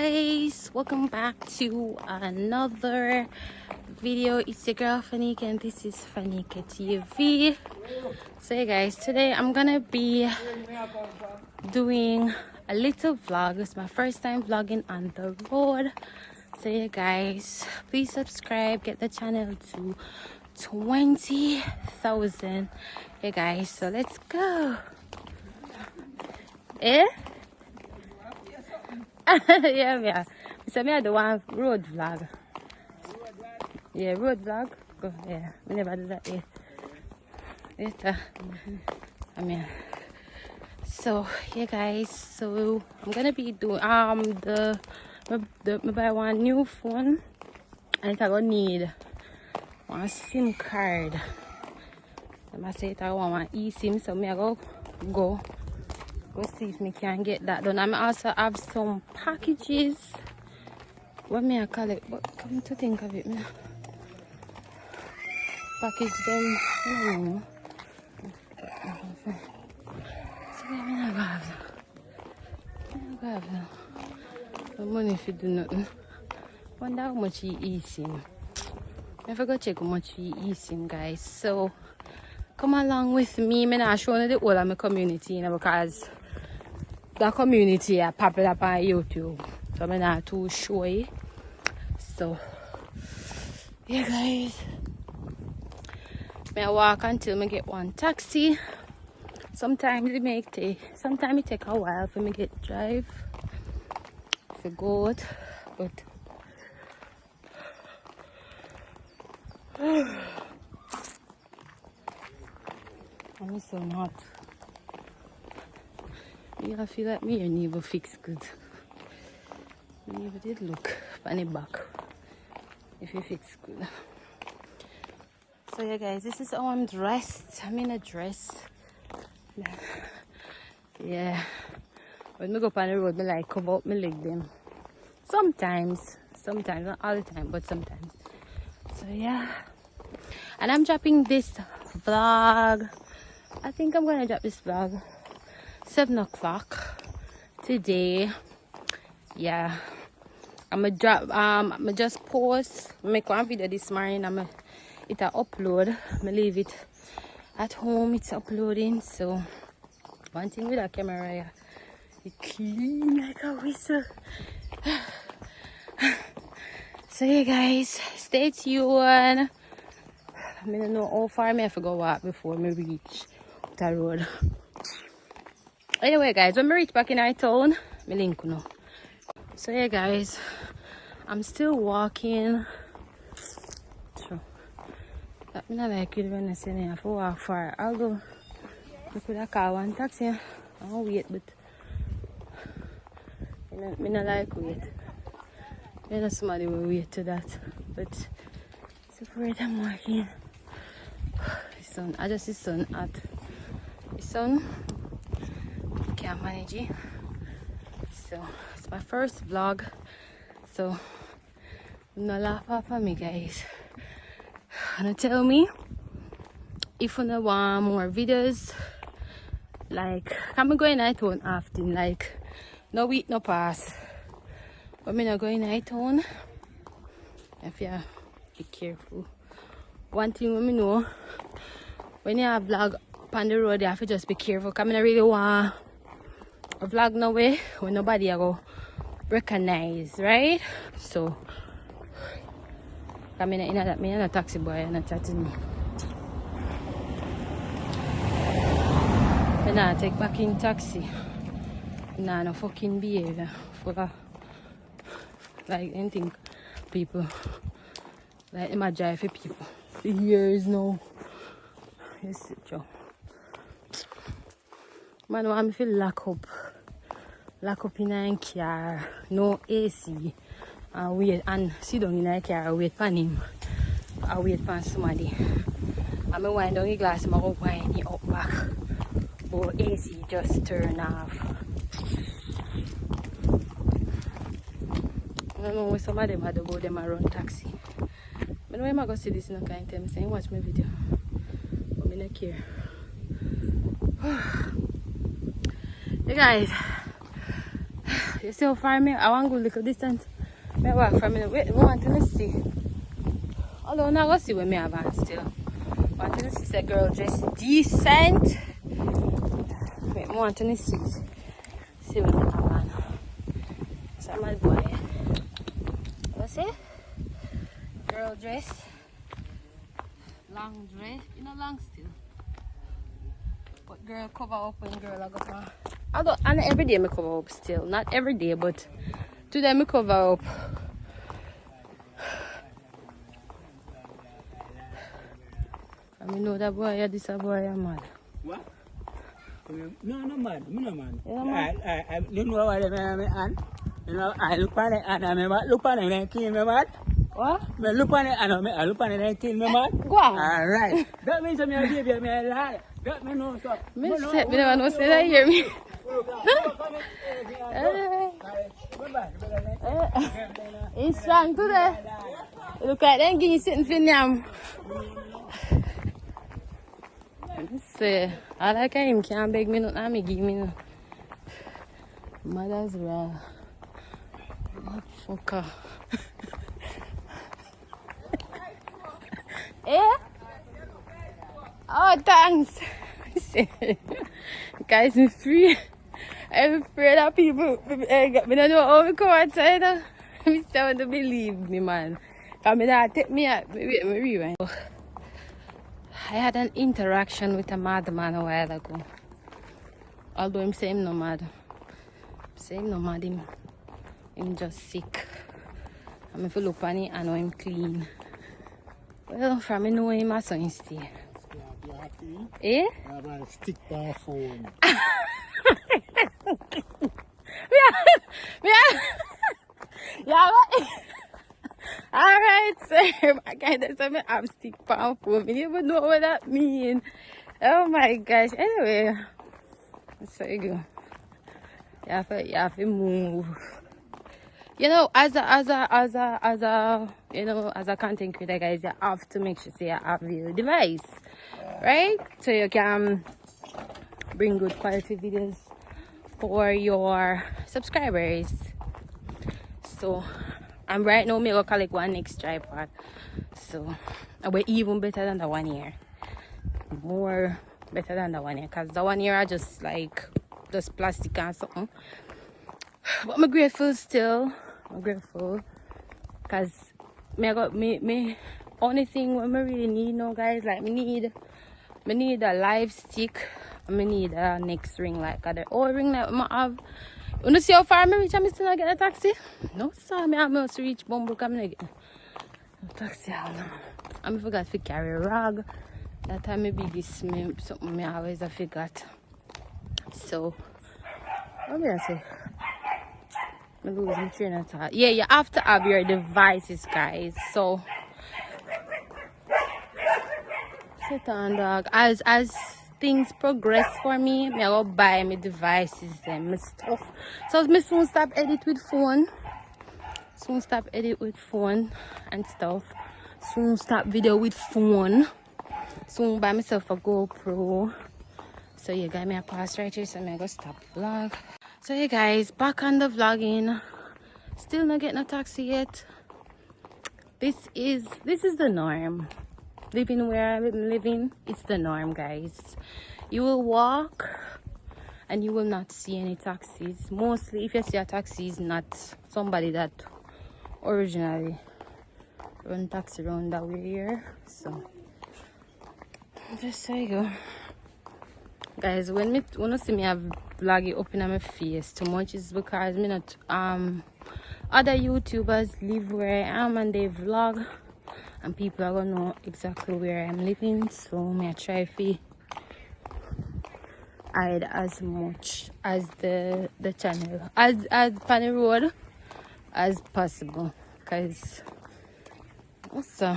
guys, welcome back to another video. It's your girl Fanika and this is Fanika TV. So yeah guys, today I'm gonna be doing a little vlog. It's my first time vlogging on the road. So yeah guys, please subscribe, get the channel to 20,000. Yeah guys, so let's go. Eh? yeah. So me I do one road vlog. Yeah, road vlog. Go, yeah. We never do that yet. I mean, so yeah guys, so I'm gonna be doing me buy one new phone and it's gonna need one SIM card. I say I want one eSIM, so me I go see if me can get that done. I also have some packages. What me I call it? But come to think of it, me package them. So me not have no money if you do nothing. Wonder how much he eSIM. I forgot check how much he eSIM, guys. So come along with me. I'm not showing the whole of my community, you know, because the community are popular up on YouTube. So I'm not too sure. So yeah guys. I walk until I get one taxi. Sometimes it take a while for me get drive. For good. But I'm so hot. I feel like me and never fix good. I never did look funny back if you fix good. So yeah guys, this is how I'm dressed. I'm in a dress. Yeah. When I go up on the road, I like cover up my leg them. Sometimes, not all the time, but sometimes. So yeah. And I'm dropping this vlog. I think I'm gonna drop this vlog 7 o'clock today. Yeah. I'ma just post, make one video this morning. It's a upload. I leave it at home. It's uploading. So one thing with a camera, yeah, it clean like a whistle. So yeah guys, stay tuned. I don't know how far I have to go walk before I reach the road. Anyway guys, when I reach back in our town, I link you now. So yeah guys, I'm still walking. So that me not like it when I say I have to walk far. I'll go. I could have called one taxi. I'll wait, but I not like wait. I know somebody will wait to that. But separate I'm walking. The sun, I just see sun at the sun. Can't manage it. So it's my first vlog. So no laugh off of me guys. And tell me if you want more videos. Like I'm going out town often, like no week no pass. But I'm not going out town. If you be careful. One thing let me know, when you have vlog on the road, you have to just be careful. Cause I don't really want a vlog no way when nobody go recognize, right? So I'm in a taxi boy and a chatting me. I nah take back in taxi. Nah, no fucking behavior. For like anything people like my drive for people. For years now. Yes, Joe. Man, want me feel lock up in a car, no AC, and wait and sit down in a car and wait for him. I wait for somebody. And I wind down the glass and I go wind it up back. But AC just turn off. I don't know when some of them had to go them and run taxi. I know I'm going to see this in a kind of time. I'm saying watch my video. But I don't care. Hey guys. You see how far me? I want to go little distance. I walk from me. Wait, I want to see. Although I'm not going to see when I have still. I want to see the girl dressed decent. Wait, I want to see. See what I have on. So I'm a boy. What's it? Girl dress. Long dress. You know, long still. But girl cover up when girl I go for. Although and every day I cover up still. Not every day, but today I cover up. I mean, know that boy, this a boy, I'm mad. What? No, mad. I'm not mad. Yeah, mad. I you know what I'm on? You know, I look on it and I look on it and kill me mad. What? I look on it and I look on it and kill me mad. Go on. Alright. That means I'm a baby, I'm a lad. That means no, so. Me never know say that hear me. He's strong today. Look at them guinea sitting for them. See, I like him can't beg me nothing, me give me no. Mother's raw. Fucker. Eh? Oh, thanks. Guys, I'm free. I'm afraid that people don't know how to come outside. I still want to believe me, man. Because I don't take me out. Wait, me rewind. I had an interaction with a madman a while ago. Although I'm saying no mad. I'm saying no mad, I'm just sick. And if you look on it, I know I'm clean. Well, from me know him, I saw him stay. Eh? I have a stick by phone. Yeah, what? Alright, sir. I kind of say I have stick palm phone. I don't even know what that means. Oh my gosh. Anyway, so you go. You have to move. You know, as a content creator, guys, you have to make sure you have your device, right? So you can bring good quality videos for your subscribers. So, and right now, I'm going to collect one next tripod. So, we're even better than the 1 year. More better than the 1 year. Because the 1 year are just like, just plastic and something. But I'm grateful still. I'm grateful. Because me only thing what I really need now, guys, like, me need a live stick. I need a next ring light. Because the old ring light I have. You know see how far I reach and I still not get a taxi? No, sir. I must reach Bumble because I get a taxi. I forgot to carry a rag. That time I biggest something I always forgot. So, what did I say? I'm losing train of thought. Yeah, you have to have your devices, guys. So, sit on, dog. As things progress for me, I go buy my devices and my stuff. So I soon stop edit with phone. Soon stop edit with phone and stuff. Soon stop video with phone. Soon buy myself a GoPro. So you got me a pause right here, so I'm gonna stop vlog. So hey guys, back on the vlogging. Still not getting a taxi yet. This is the norm. Living where I'm living, it's the norm, guys. You will walk and you will not see any taxis. Mostly if you see a taxi, it's not somebody that originally run taxi around that way here. So just so you go. Guys, when you see me have vlog up in my face too much is because me not other YouTubers live where I am and they vlog. And people are gonna know exactly where I'm living, so I try to hide as much as the channel as on the road as possible. Cause also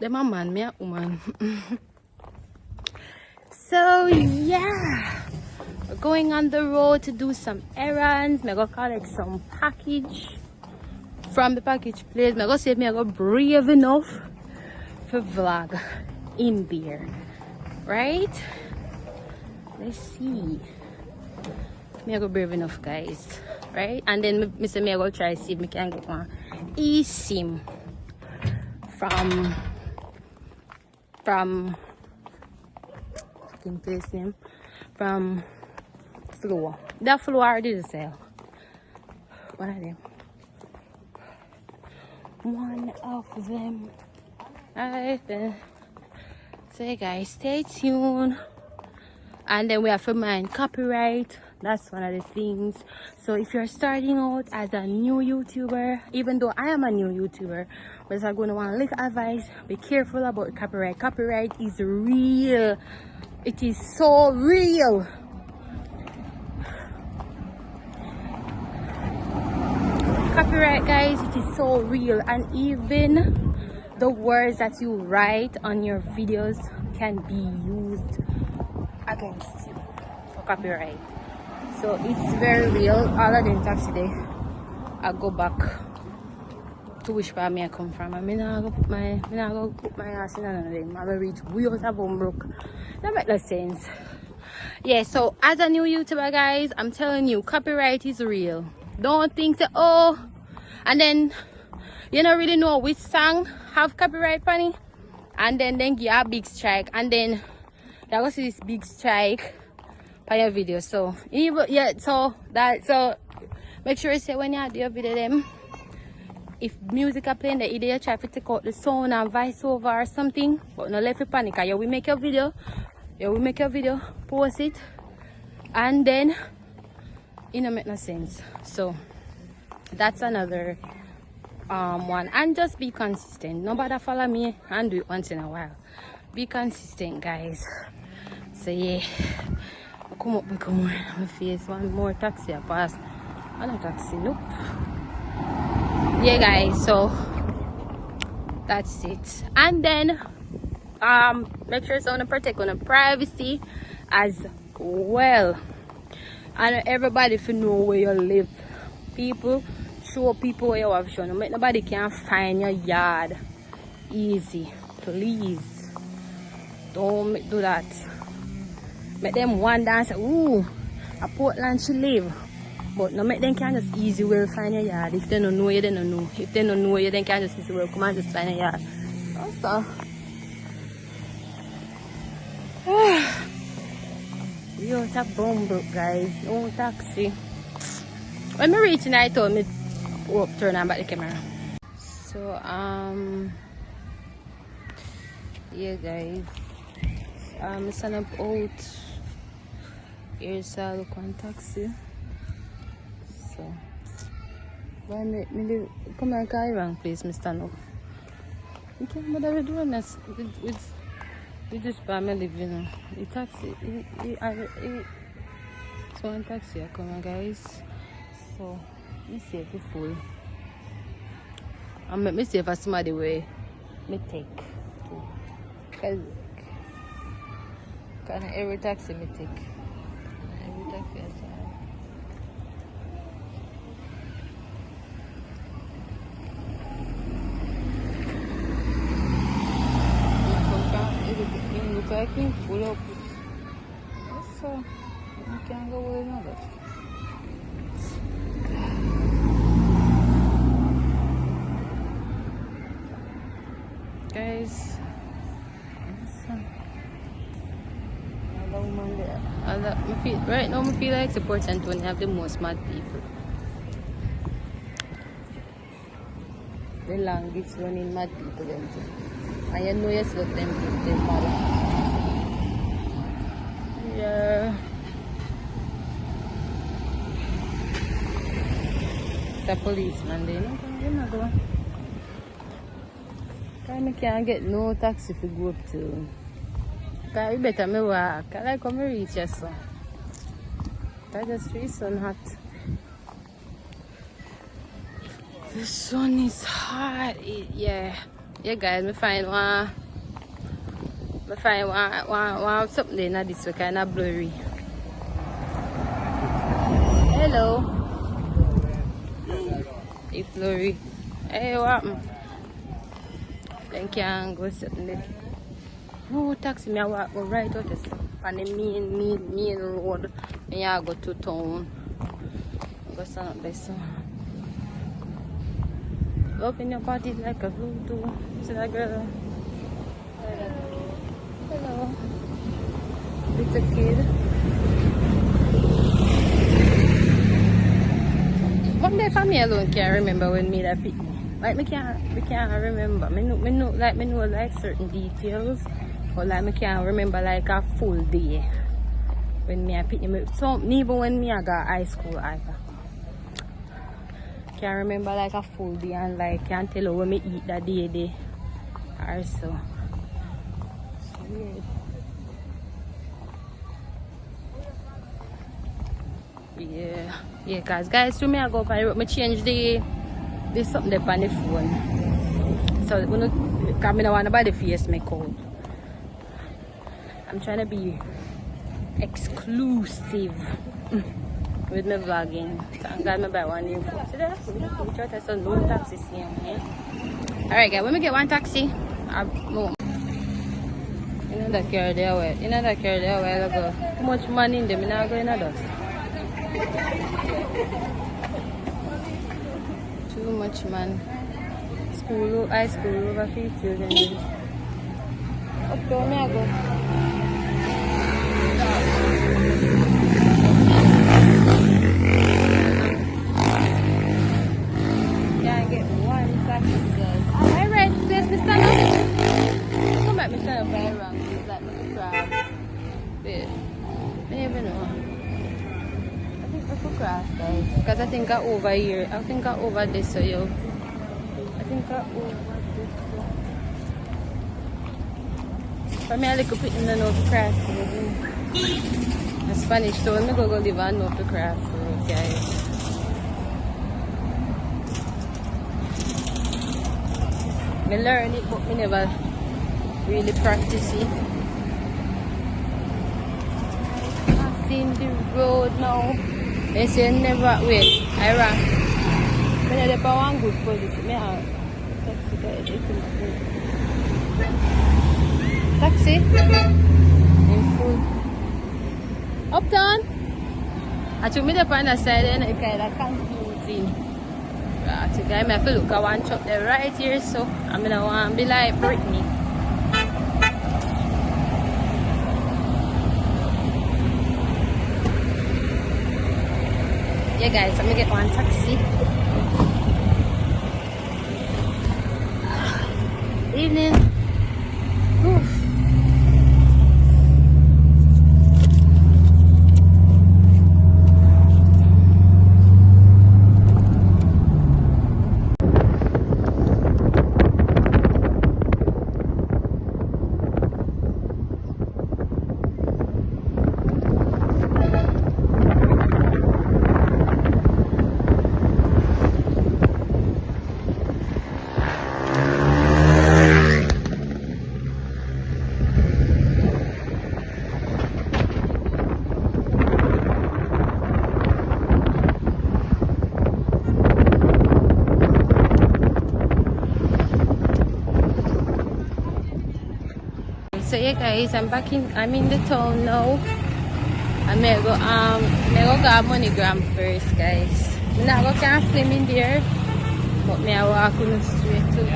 them a man, me a woman. So yeah, we're going on the road to do some errands. I go collect some package from the package place. I go see if I go brave enough for vlog in there, right? Let's see. me I go brave enough, guys, right? And then me say me I go try see if me can get one eSIM from fucking place name, from Floor. That Floor already did sell. One of them. One of them. Alright then. So hey guys, stay tuned. And then we have to mind copyright. That's one of the things. So if you're starting out as a new YouTuber, even though I am a new YouTuber, but I'm going to want a little advice, be careful about copyright. Copyright is real. It is so real. Copyright, guys, it is so real. And even the words that you write on your videos can be used against you for copyright. So it's very real. All of them taxi day, I go back to which part me I come from. I mean, I go put my ass in none of them. I will reach way out of Bombrook. That makes no sense. Yeah, so as a new YouTuber, guys, I'm telling you, copyright is real. Don't think that, oh, and then you don't really know which song have copyright on it, and then give a big strike, and then you're gonna see this big strike on your video. So even so make sure you say when you do your video them, if music are playing, the either you try to take out the sound and voice over or something, but no let you panic. You will make your video, post it, and then it don't make no sense. So that's another one. And just be consistent. Nobody follow me and do it once in a while. Be consistent, guys. So yeah, come up with more. My face one more taxi I pass. Another taxi, nope. Yeah, guys, so that's it. And then make sure you protect on privacy as well. And everybody if you know where you live. People, show people where you have shown. Make nobody can find your yard easy. Please don't do that. Make them wonder and say, ooh, a Portland she live. But no, make them can just easy well find your yard. If they don't know you, they don't know. If they don't know you, then can just easy well come and just find your yard. Also, we out of Bombrook, guys. No taxi. When we reach I told me turn on back the camera. So yeah, guys. I stand up out. Here's a look on taxi. So when me come and call wrong place, me stand up. You can't bother doing this with this bar me live, you know. The taxi it's one taxi I come on, guys. So me see if it's full. And me see if somebody way me take too. Cause every taxi me take. Every taxi I take. I can pull up. So you can't go with another. Guys, another woman there. Right now, I feel like the Port Antonio have the most mad people. The longest running mad people, them too. And you know you slot them people, they're mad. Yeah. The policeman, they don't go. I can't get no taxi to go up to. Cause you better me walk. I like come reach your son. I just feel so hot. The sun is hot. Yeah, guys. Me find one something in this way kind of blurry. Hello. It's blurry. Hey, what happened? Then can go something there. No taxi, me I walk go right out on the main road and I go to town. sound best. So. Open your body like a voodoo. See that girl? Hello. Little kid. One day for me alone can't remember when me that pick me. Like me can't remember. Me know like certain details. But like me can't remember like a full day. When me a pick me. So even when me I got high school either. Can't remember like a full day and like can't tell you when me eat that day or so. It's weird. Yeah, cause guys, to me I go up and me change the something there on the phone. So when I don't want nobody face me cold. I'm trying to be exclusive with my vlogging. Thank God I buy one new phone. See that? We try to sell no taxi here. Yeah? Alright guys, when we get one taxi, I'll move. You know that car there away. You know that car there away. Look how much money in them. I'm not going to dust. Too much man. High school over 50 years. Up down me I go. Can't get one taxi guys. Alright, place me stand up. Come back me stand up right around. It's like my crab. Yeah. I never know. Cross guys, because I think I over here. I think I over this, so yo. I think I over this. For me, I like to put in the no to cross road. In Spanish, so when I go live on no to cross road, guys. I learn it, but I never really practice it. Crossing the road now. They say never wait. I ran. When I have one good position, I taxi. In full. Uptown. I took me the on the side and I kind of confusing. Right, so guys, I have to look at one shop there right here, so I'm gonna want to be like Britney. Yeah guys, I'm gonna get one taxi. Evening. Oof. So yeah guys, I'm in the town now. I may go grab MoneyGram first guys. I'm not go can film in there, but me I walk on the street too.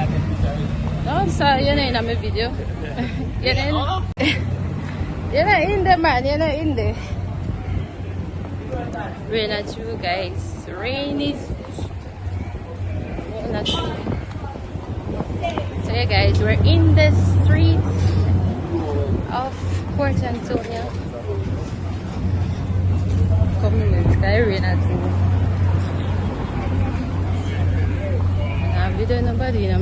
No, sorry, you're not in my video. You're not in there man, you're not in there. Rain at you guys. Rain is not true. So yeah guys, we're in the streets of Port Antonio. Community, rain at you. And we don't nobody, you know, I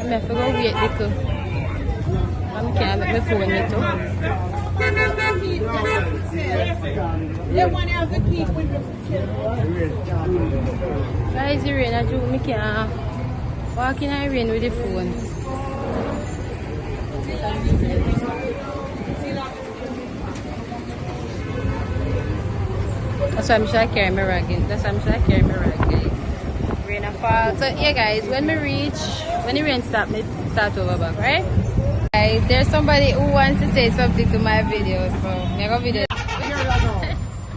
have to go wait because I can't make my phone it too. Guys, the rain, I can't walk in the rain with the phone. That's why I'm sure I carry my rag in. That's why I'm sure I carry my rag, guys. Rain and fall. So yeah guys, when the rain stop, me start over back, right? Guys, there's somebody who wants to say something to my video, so make a video.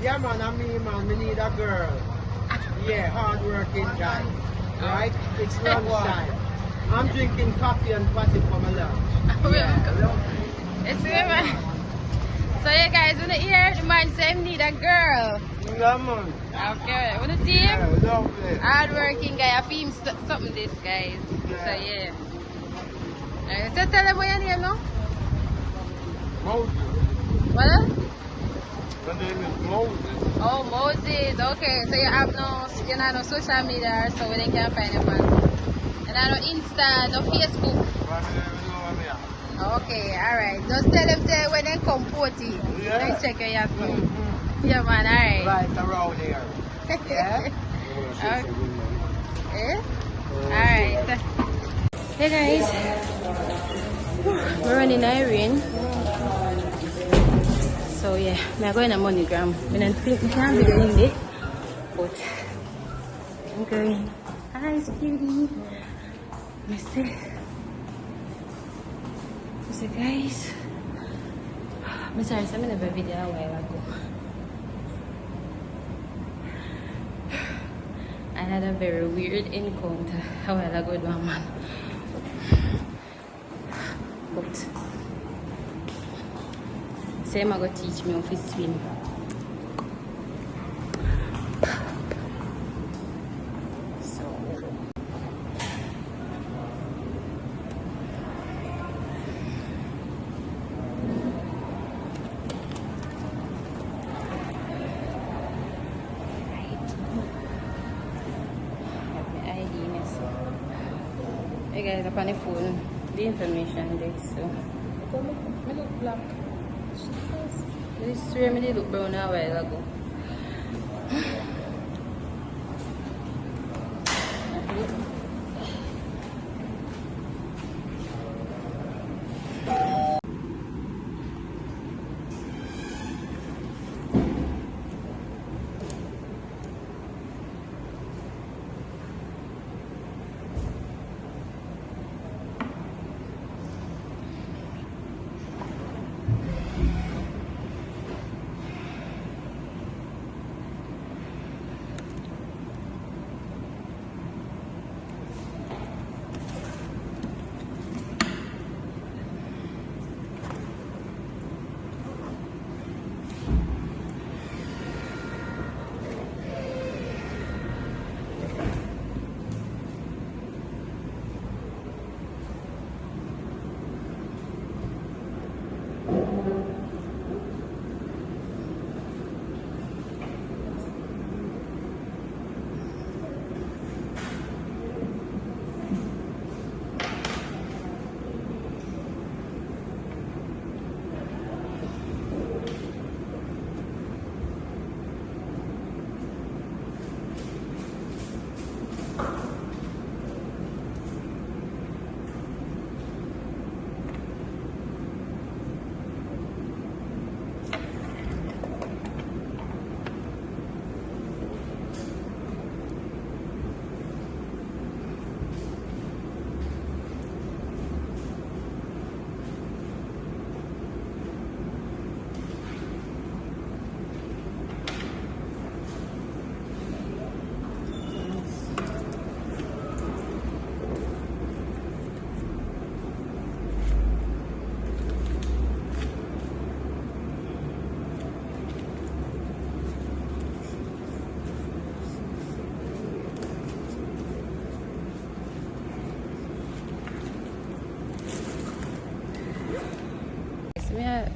Yeah, man, I mean, man, we need a girl. Yeah, hard-working guy. Right? It's lunchtime. I'm drinking coffee and patty for my lunch. Yeah. It's good, man. So yeah, guys, when you hear the man say need a girl. Yeah, man. Okay, when you see Yeah, him, lovely. hard-working guy. I feel him something this, guys. Yeah. So yeah. Alright, so tell them what your name now. Moses. What else? My name is Moses. Oh, Moses. Okay, so you're not on social media, so we can find you on. And I don't Insta, no Facebook. Okay, alright. Just tell them say when they come 40. Yeah. They check your phone. Yeah, man, alright. Right around here. Yeah? Okay. Eh? Alright. Hey guys. We're running a rain. So yeah, I'm going to MoneyGram. I can't be going there. But I'm going. Hi, cutie. Mister. So guys, I'm sorry, I'm in a video a while ago. I had a very weird encounter a while ago with one man. But say I'm going to teach me how to swim. Hey guys, up on the phone, the information there, so I look black. This swear me they look brown a while ago.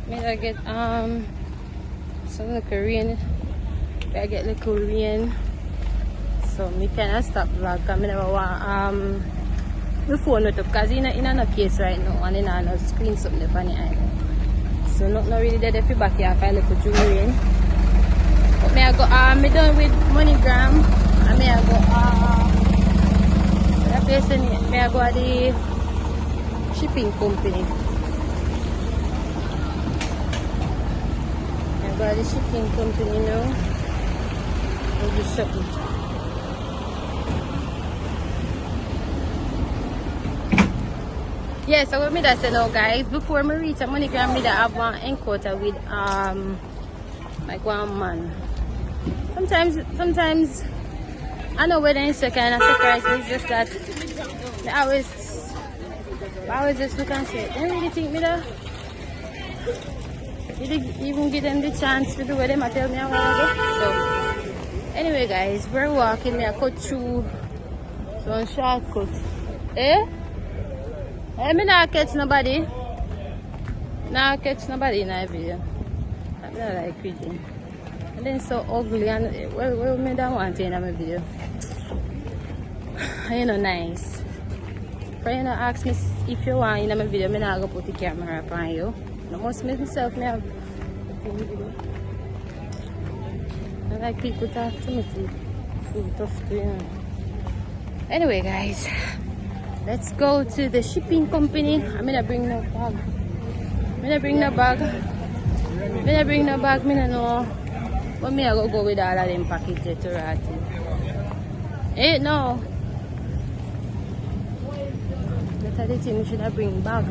I get some of the Korean. I get the Korean. So me kinda stop vlog because I never want the phone with up because in a case right now and in a screen something up on the eye. So not really dead if you back here I look at jewelry. But me I go me done with MoneyGram and me I go that place in it, me I go at the shipping company. By the shipping company now. We'll do something. Yeah, so what me that say now guys, before me reach a MoneyGram me that have one encounter with like one man. Sometimes I know whether it's kind of surprising. It's just that I always just look and say, they really think me though. You didn't even give them the chance to do what they might tell me a while ago. So anyway guys, we're walking. I cut through some shortcut. Eh? Eh, me not catch nobody. Not catch nobody in that video. I don't like reading. And then so ugly and well me don't want in my video. You know nice. For you know ask me if you want in my video, me not go put the camera up on you. I must make myself me have a video. I like people talk to me too. Feel tough to you know. Anyway guys, let's go to the shipping company. I'm gonna bring no bag. I'm gonna bring no bag. I'm gonna bring no bag, me no know. But me I go with all of them packages to Rati. Eh no. That's the thing we should have bring bag.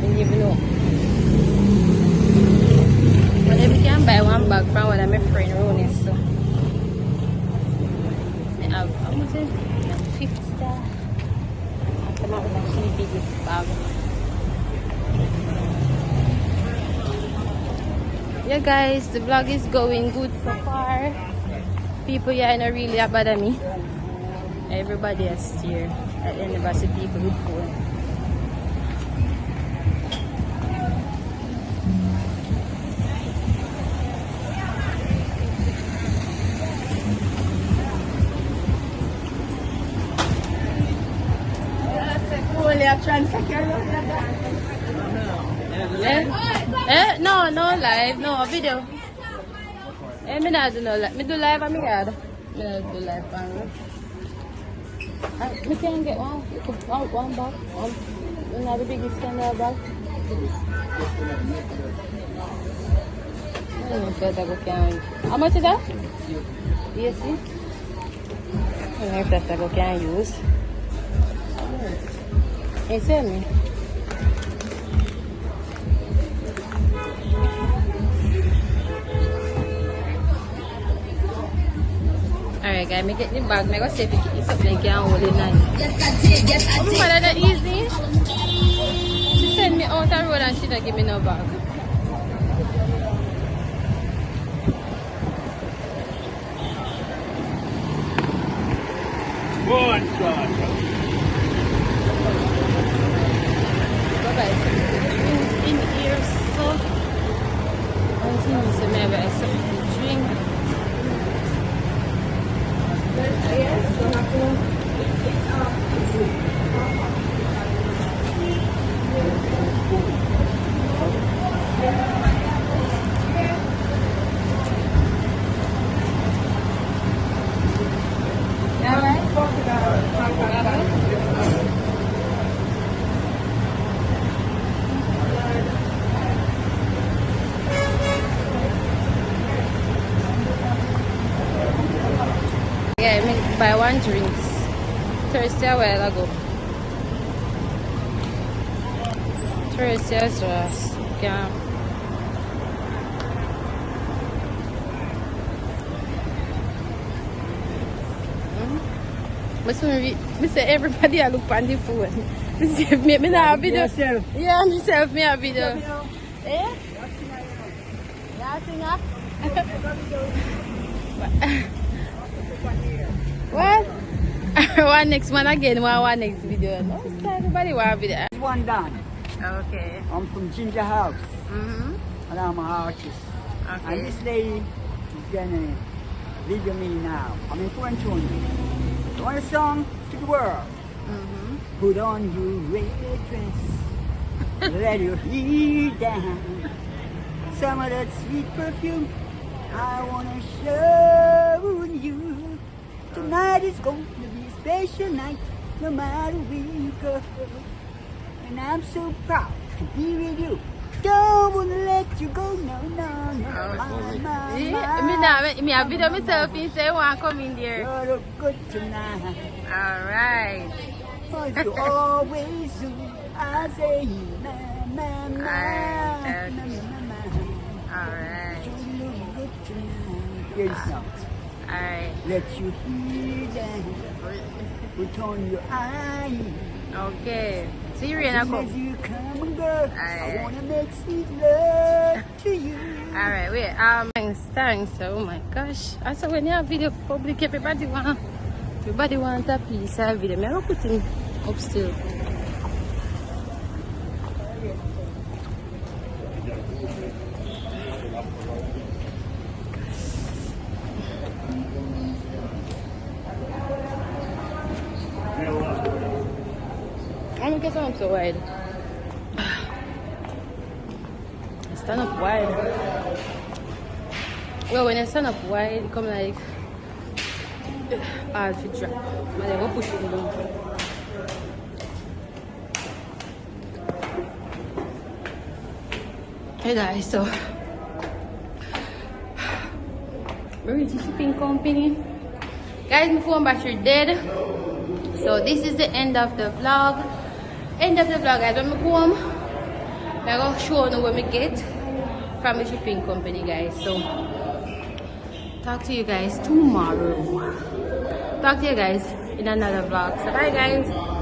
And you know. But if you can buy one bag from one of my friend Ronnie, so I have how much is it? $50. I come out with actually the biggest bag. Yeah guys, the vlog is going good so far. People here not really bother me. Everybody is here. I never see people with phone. No, no live, no video. Me not do no live. Me do live on me God. Me not do live on me. Me can get one bag. One the biggest kind of bag. How much is that? Yes, see? I don't know if that's what I can use. Hey, send me. Alright guys, me get the bag, me go see if it's something can hold it nice. Yes I did, yes I did. But that easy. She send me out the road and she don't give me no bag. One shot. In here, so I think it's maybe something to drink. Yeah, I mean, buy one drinks. Thursday a while ago. Thursday as well. Yeah. But me say everybody I look on the phone. Me say me not video. Yeah, myself me a video. Eh? Yeah, singer. What? One next one again, one next video. No, everybody want video. One done. Okay. I'm from Ginger House. And I'm an artist. Okay. And this lady is gonna live with me now. I'm in French only. You want a song to the world? Put on your red dress. Let your hair down. Some of that sweet perfume I wanna show you. Tonight is going to be a special night, no matter where you go. And I'm so proud to be with you. Don't wanna let you go, no, no, no. Me a video myself and say want come in there. You look good tonight. Alright. Cause you always do. I say, ma, ma, ma, Alright. ma, ma, ma, ma. Hear this now. Alright. Let you hear them. Put on your eye. Okay. See you, Rihanna. As you come and go, I Alright. wanna make sweet love to you. Alright, wait. Thanks. Oh my gosh. I saw when you have video public, everybody want a piece of video. I'm gonna put him up still. I'm gonna get on so wide. Stand up wide. Well, when I stand up wide, it come like hard to drop. But I go push it down. Hey guys, so we're with the shipping company. Guys, my phone battery dead. So this is the end of the vlog. Guys. When I go home, I'm gonna show you what we get from the shipping company, guys. So talk to you guys tomorrow. Talk to you guys in another vlog. So bye guys.